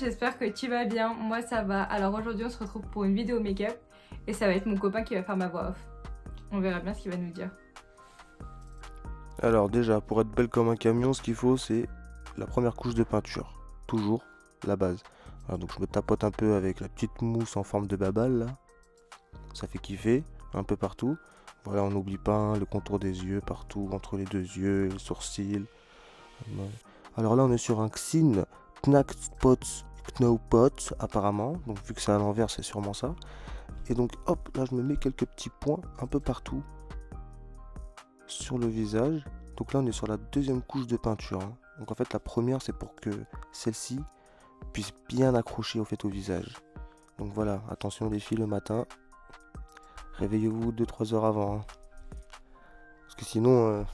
j'espère que tu vas bien. Moi ça va. Alors aujourd'hui on se retrouve pour une vidéo make-up et ça va être mon copain qui va faire ma voix off. On verra bien ce qu'il va nous dire. Alors déjà, pour être belle comme un camion, ce qu'il faut, c'est la première couche de peinture. Toujours la base. Alors, donc je me tapote un peu avec la petite mousse en forme de babale là. Ça fait kiffer un peu partout. Voilà, on n'oublie pas hein, le contour des yeux partout, entre les deux yeux, les sourcils. Ouais. Alors là, on est sur un Xin Knackpots Knowpot apparemment. Donc vu que c'est à l'envers, c'est sûrement ça. Et donc hop, là je me mets quelques petits points un peu partout sur le visage. Donc là on est sur la deuxième couche de peinture hein. Donc en fait la première c'est pour que celle-ci puisse bien accrocher au visage. Donc voilà, attention les filles le matin, réveillez-vous 2-3 heures avant hein. Parce que sinon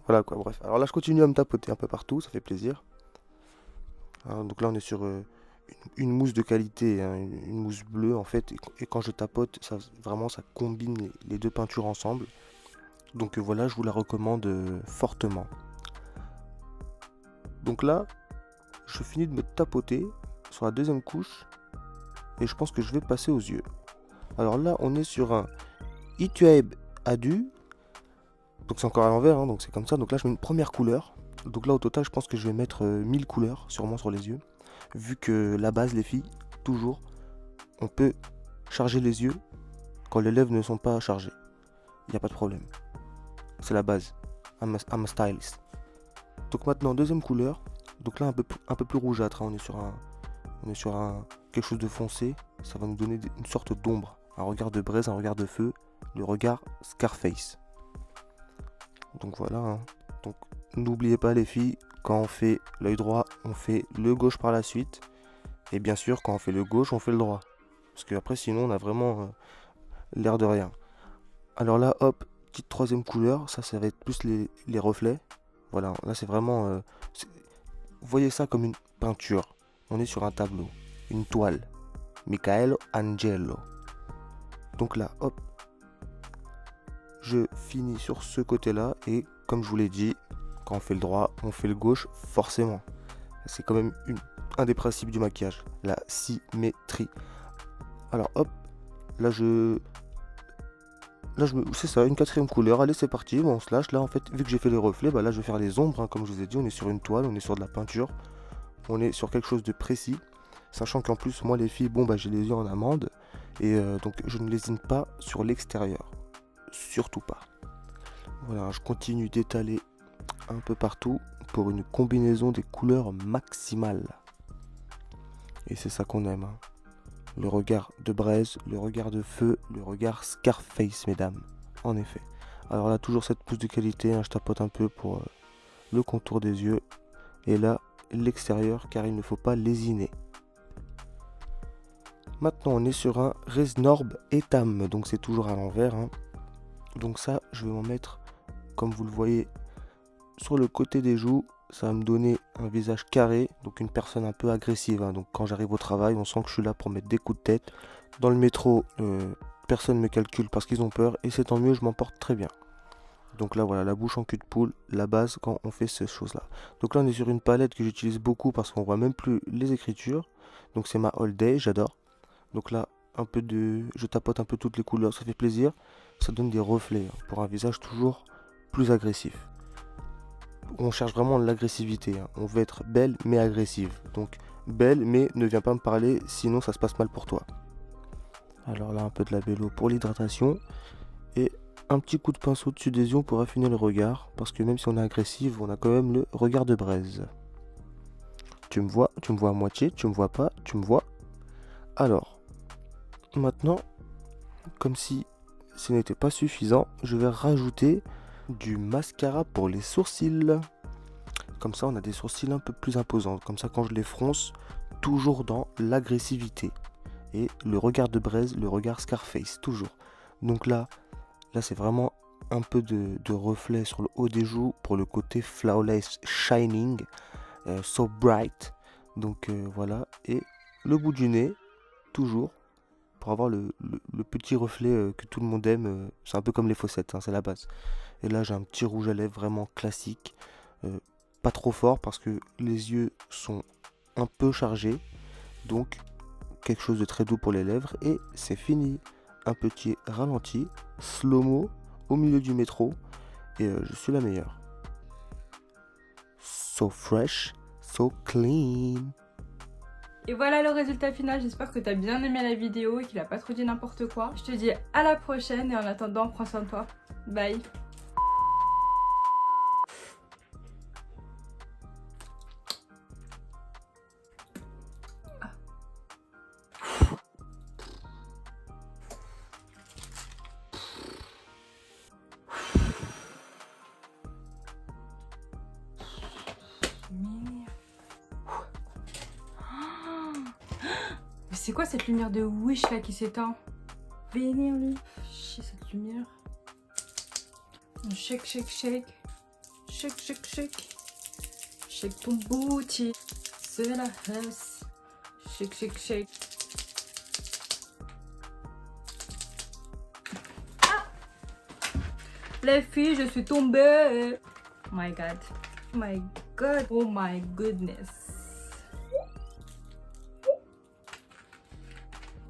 voilà quoi, bref. Alors là je continue à me tapoter un peu partout, ça fait plaisir hein. Donc là on est sur une mousse de qualité hein, une mousse bleue en fait, et quand je tapote ça vraiment ça combine les deux peintures ensemble. Donc voilà, je vous la recommande fortement. Donc là, je finis de me tapoter sur la deuxième couche et je pense que je vais passer aux yeux. Alors là, on est sur un Ituaib Adu. Donc c'est encore à l'envers, hein, donc c'est comme ça. Donc là, je mets une première couleur. Donc là, au total, je pense que je vais mettre 1000 couleurs sûrement sur les yeux. Vu que la base, les filles, toujours, on peut charger les yeux quand les lèvres ne sont pas chargées. Il n'y a pas de problème. C'est la base. I'm a stylist. Donc maintenant, deuxième couleur. Donc là, un peu plus rougeâtre. Hein. On est sur quelque chose de foncé. Ça va nous donner une sorte d'ombre. Un regard de braise, un regard de feu. Le regard Scarface. Donc voilà. Hein. Donc n'oubliez pas les filles, quand on fait l'œil droit, on fait le gauche par la suite. Et bien sûr, quand on fait le gauche, on fait le droit. Parce que après, sinon, on a vraiment l'air de rien. Alors là, hop, petite troisième couleur. Ça va être plus les reflets. Voilà, là c'est vraiment... voyez ça comme une peinture. On est sur un tableau, une toile. Michael Angelo. Donc là, hop, je finis sur ce côté-là. Et comme je vous l'ai dit, quand on fait le droit, on fait le gauche, forcément. C'est quand même un des principes du maquillage, la symétrie. Alors hop, là c'est ça, une quatrième couleur. Allez, c'est parti. Bon, on se lâche. Là, en fait, vu que j'ai fait les reflets, bah là, je vais faire les ombres. Hein, comme je vous ai dit, on est sur une toile, on est sur de la peinture. On est sur quelque chose de précis. Sachant qu'en plus, moi, les filles, bon, bah, j'ai les yeux en amande. Et donc, je ne lésine pas sur l'extérieur. Surtout pas. Voilà, je continue d'étaler un peu partout pour une combinaison des couleurs maximales. Et c'est ça qu'on aime. Hein. Le regard de braise, le regard de feu, le regard Scarface, mesdames. En effet. Alors là, toujours cette pousse de qualité. Hein, je tapote un peu pour le contour des yeux. Et là, l'extérieur, car il ne faut pas lésiner. Maintenant, on est sur un Resnorb Etam. Donc c'est toujours à l'envers. Hein. Donc ça, je vais m'en mettre, comme vous le voyez, sur le côté des joues. Ça va me donner un visage carré, donc une personne un peu agressive. Hein. Donc quand j'arrive au travail, on sent que je suis là pour mettre des coups de tête. Dans le métro, personne ne me calcule parce qu'ils ont peur. Et c'est tant mieux, je m'en porte très bien. Donc là, voilà, la bouche en cul de poule, la base quand on fait ces choses-là. Donc là, on est sur une palette que j'utilise beaucoup parce qu'on voit même plus les écritures. Donc c'est ma All Day, j'adore. Donc là, je tapote un peu toutes les couleurs, ça fait plaisir. Ça donne des reflets hein, pour un visage toujours plus agressif. On cherche vraiment l'agressivité. Hein. On veut être belle mais agressive. Donc belle mais ne viens pas me parler, sinon ça se passe mal pour toi. Alors là, un peu de labello pour l'hydratation. Et un petit coup de pinceau dessus des yeux pour affiner le regard. Parce que même si on est agressive, on a quand même le regard de braise. Tu me vois à moitié, tu me vois pas, tu me vois. Alors, maintenant, comme si ce n'était pas suffisant, je vais rajouter du mascara pour les sourcils. Comme ça, on a des sourcils un peu plus imposants. Comme ça, quand je les fronce, toujours dans l'agressivité. Et le regard de braise, le regard Scarface, toujours. Donc là c'est vraiment un peu de reflet sur le haut des joues pour le côté flawless shining, so bright. Donc voilà. Et le bout du nez, toujours, pour avoir le petit reflet que tout le monde aime. C'est un peu comme les fossettes, hein, c'est la base. Et là, j'ai un petit rouge à lèvres vraiment classique. Pas trop fort parce que les yeux sont un peu chargé. Donc quelque chose de très doux pour les lèvres et c'est fini. Un petit ralenti, slow-mo au milieu du métro et je suis la meilleure. So fresh, so clean. Et voilà le résultat final, j'espère que t'as bien aimé la vidéo et qu'il a pas trop dit n'importe quoi. Je te dis à la prochaine et en attendant, prends soin de toi. Bye. Mais c'est quoi cette lumière de Wish là qui s'éteint? Vénère lui. Chier cette lumière. Shake, shake, shake. Shake, shake, shake. Shake ton booty. C'est la fesse. Shake, shake, shake. Ah! Les filles, je suis tombée. Oh my god. Oh my god. Oh my goodness.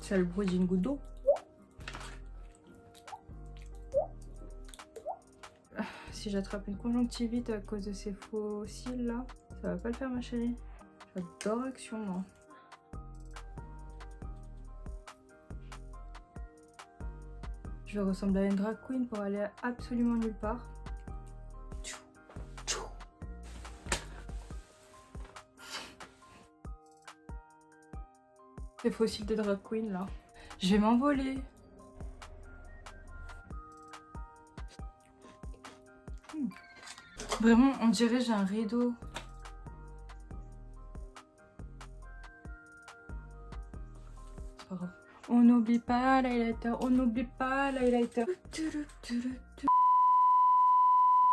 C'est le bruit d'une goutte d'eau. Si j'attrape une conjonctivite à cause de ces faux cils là, ça va pas le faire ma chérie. J'adore Action moi. Je vais ressembler à une drag queen pour aller absolument nulle part. Ces faux cils de drag queen là. Je vais m'envoler. Vraiment, on dirait j'ai un rideau. C'est pas grave. On n'oublie pas l'highlighter, on n'oublie pas l'highlighter.